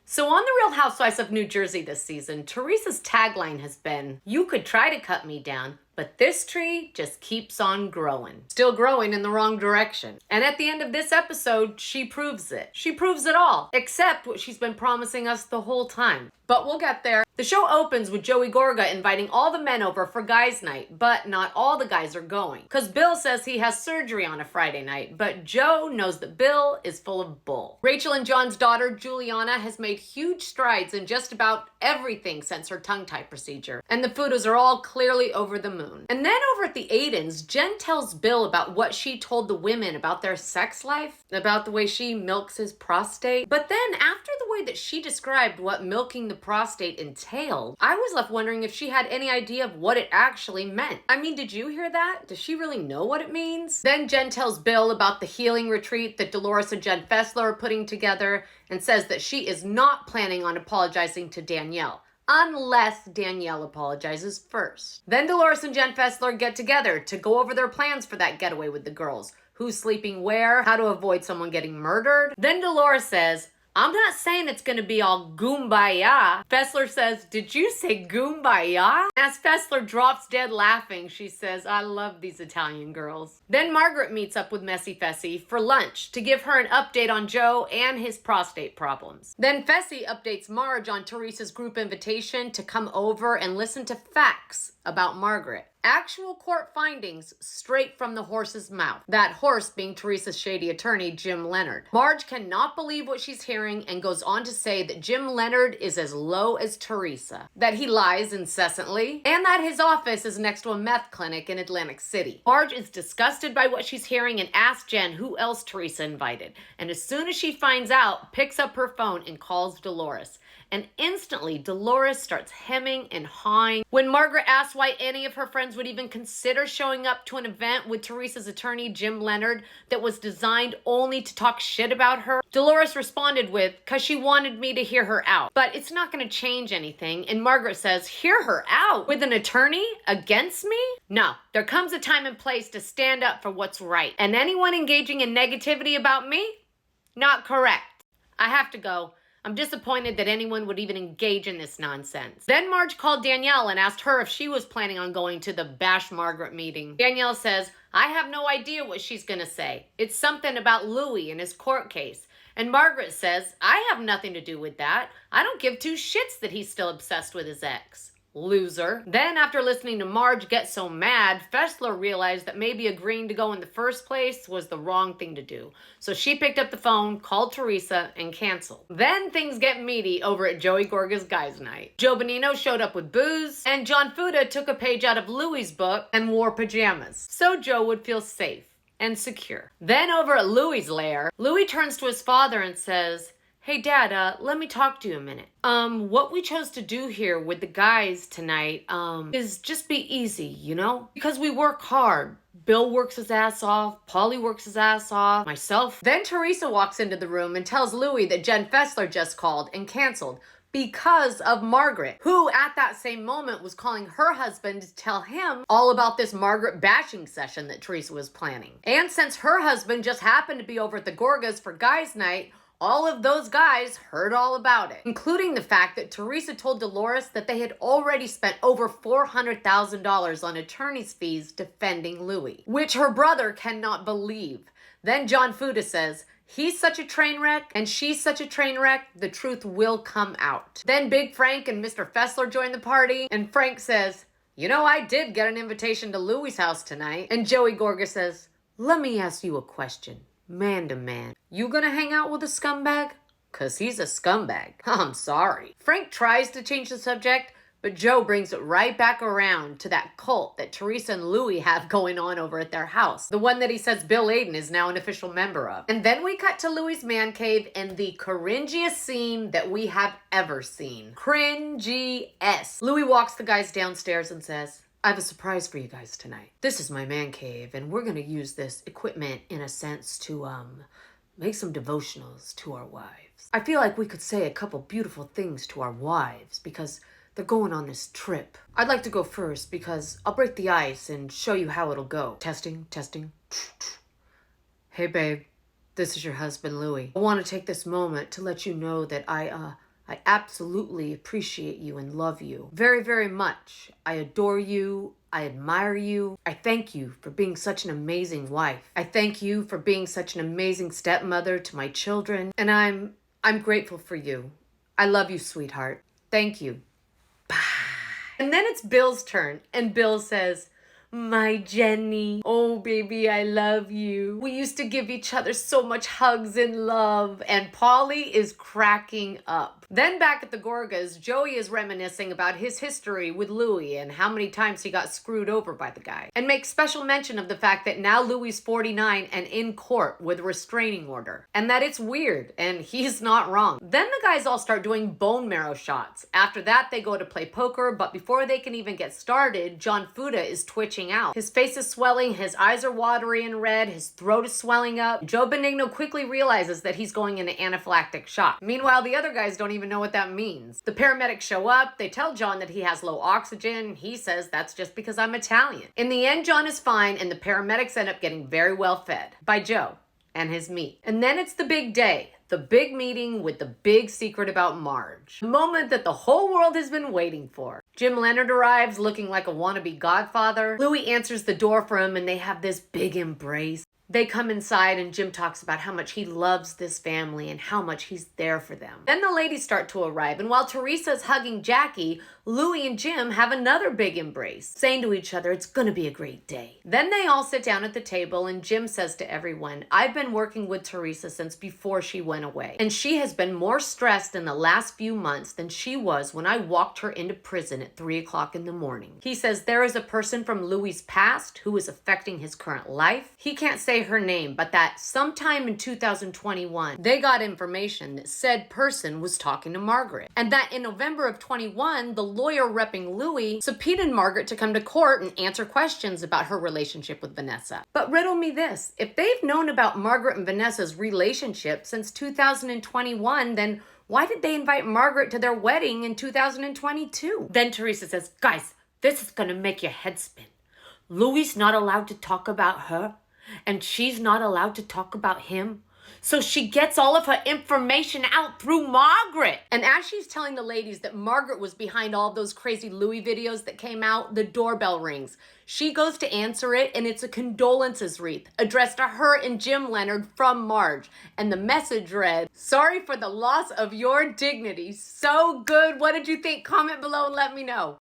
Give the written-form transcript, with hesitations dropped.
So on The Real Housewives of New Jersey this season, Teresa's tagline has been, "You could try to cut me down, but this tree just keeps on growing." Still growing in the wrong direction. And at the end of this episode, she proves it. She proves it all, except what she's been promising us the whole time. But we'll get there. The show opens with Joey Gorga inviting all the men over for guys' night, but not all the guys are going. Because Bill says he has surgery on a Friday night, but Joe knows that Bill is full of bull. Rachel and John's daughter, Juliana, has made huge strides in just about everything since her tongue-tie procedure. And the photos are all clearly over the moon. And then over at the Aidens, Jen tells Bill about what she told the women about their sex life, about the way she milks his prostate. But then after the way that she described what milking the prostate entailed, I was left wondering if she had any idea of what it actually meant. I mean, did you hear that? Does she really know what it means? Then Jen tells Bill about the healing retreat that Dolores and Jen Fessler are putting together and says that she is not planning on apologizing to Danielle, unless Danielle apologizes first. Then Dolores and Jen Fessler get together to go over their plans for that getaway with the girls. Who's sleeping where, how to avoid someone getting murdered. Then Dolores says, "I'm not saying it's gonna be all goombaya." Fessler says, "Did you say goombaya?" As Fessler drops dead laughing, she says, "I love these Italian girls." Then Margaret meets up with Messy Fessy for lunch to give her an update on Joe and his prostate problems. Then Fessy updates Marge on Teresa's group invitation to come over and listen to facts about Margaret. Actual court findings straight from the horse's mouth. That horse being Teresa's shady attorney, Jim Leonard. Marge cannot believe what she's hearing and goes on to say that Jim Leonard is as low as Teresa, that he lies incessantly, and that his office is next to a meth clinic in Atlantic City. Marge is disgusted by what she's hearing and asks Jen who else Teresa invited. And as soon as she finds out, picks up her phone and calls Dolores. And instantly, Dolores starts hemming and hawing. When Margaret asks why any of her friends would even consider showing up to an event with Teresa's attorney, Jim Leonard, that was designed only to talk shit about her, Dolores responded with, "'Cause she wanted me to hear her out. But it's not gonna change anything." And Margaret says, "Hear her out? With an attorney? Against me? No, there comes a time and place to stand up for what's right. And anyone engaging in negativity about me? Not correct. I have to go. I'm disappointed that anyone would even engage in this nonsense." Then Marge called Danielle and asked her if she was planning on going to the Bash Margaret meeting. Danielle says, "I have no idea what she's gonna say. It's something about Louis and his court case." And Margaret says, "I have nothing to do with that. I don't give two shits that he's still obsessed with his ex. Loser." Then after listening to Marge get so mad, Fessler realized that maybe agreeing to go in the first place was the wrong thing to do. So she picked up the phone, called Teresa, and canceled. Then things get meaty over at Joey Gorga's guys' night. Joe Bonino showed up with booze, and John Fuda took a page out of Louis' book and wore pajamas, so Joe would feel safe and secure. Then over at Louis' lair, Louis turns to his father and says, "Hey Dad, let me talk to you a minute. What we chose to do here with the guys tonight, is just be easy, you know? Because we work hard. Bill works his ass off, Paulie works his ass off, myself." Then Teresa walks into the room and tells Louis that Jen Fessler just called and canceled because of Margaret, who at that same moment was calling her husband to tell him all about this Margaret bashing session that Teresa was planning. And since her husband just happened to be over at the Gorgas for guys' night, all of those guys heard all about it, including the fact that Teresa told Dolores that they had already spent over $400,000 on attorney's fees defending Louis, which her brother cannot believe. Then John Fuda says, "He's such a train wreck and she's such a train wreck, the truth will come out." Then Big Frank and Mr. Fessler join the party, and Frank says, "You know, I did get an invitation to Louis' house tonight." And Joey Gorga says, "Let me ask you a question. Man to man, you gonna hang out with a scumbag? 'Cause he's a scumbag. I'm sorry." Frank tries to change the subject, but Joe brings it right back around to that cult that Teresa and Louis have going on over at their house. The one that he says Bill Aiden is now an official member of. And then we cut to Louis' man cave in the cringiest scene that we have ever seen. Cringy-esque. Louis walks the guys downstairs and says, "I have a surprise for you guys tonight. This is my man cave, and we're gonna use this equipment in a sense to, make some devotionals to our wives. I feel like we could say a couple beautiful things to our wives because they're going on this trip. I'd like to go first because I'll break the ice and show you how it'll go." Testing, testing. "Hey babe, this is your husband Louis. I want to take this moment to let you know that I I absolutely appreciate you and love you very, very much. I adore you. I admire you. I thank you for being such an amazing wife. I thank you for being such an amazing stepmother to my children. And I'm grateful for you. I love you, sweetheart. Thank you. Bye. And then it's Bill's turn. And Bill says, my Jenny, oh baby, I love you. We used to give each other so much hugs and love. And Polly is cracking up. Then back at the Gorgas, Joey is reminiscing about his history with Louis and how many times he got screwed over by the guy. And makes special mention of the fact that now Louis 49 and in court with a restraining order. And that it's weird, and he's not wrong. Then the guys all start doing bone marrow shots. After that, they go to play poker, but before they can even get started, John Fuda is twitching out. His face is swelling, his eyes are watery and red, his throat is swelling up. Joe Benigno quickly realizes that he's going into anaphylactic shock. Meanwhile, the other guys don't even know what that means. The paramedics show up, they tell John that he has low oxygen. He says that's just because I'm Italian. In the end, John is fine, and the paramedics end up getting very well fed by Joe and his meat. And then it's the big day. The big meeting with the big secret about Marge. The moment that the whole world has been waiting for. Jim Leonard arrives looking like a wannabe godfather. Louis answers the door for him and they have this big embrace. They come inside and Jim talks about how much he loves this family and how much he's there for them. Then the ladies start to arrive, and while Teresa's hugging Jackie, Louis and Jim have another big embrace, saying to each other, it's gonna be a great day. Then they all sit down at the table and Jim says to everyone, I've been working with Teresa since before she went away, and she has been more stressed in the last few months than she was when I walked her into prison at 3 o'clock in the morning. He says there is a person from Louis' past who is affecting his current life. He can't say her name, but that sometime in 2021, they got information that said person was talking to Margaret. And that in November of 21, the lawyer repping Louis subpoenaed Margaret to come to court and answer questions about her relationship with Vanessa. But riddle me this, if they've known about Margaret and Vanessa's relationship since 2021, then why did they invite Margaret to their wedding in 2022? Then Teresa says, guys, this is gonna make your head spin. Louis not allowed to talk about her, and she's not allowed to talk about him. So she gets all of her information out through Margaret. And as she's telling the ladies that Margaret was behind all those crazy Louis videos that came out, the doorbell rings. She goes to answer it, and it's a condolences wreath addressed to her and Jim Leonard from Marge. And the message read, sorry for the loss of your dignity. So good. What did you think? Comment below and let me know.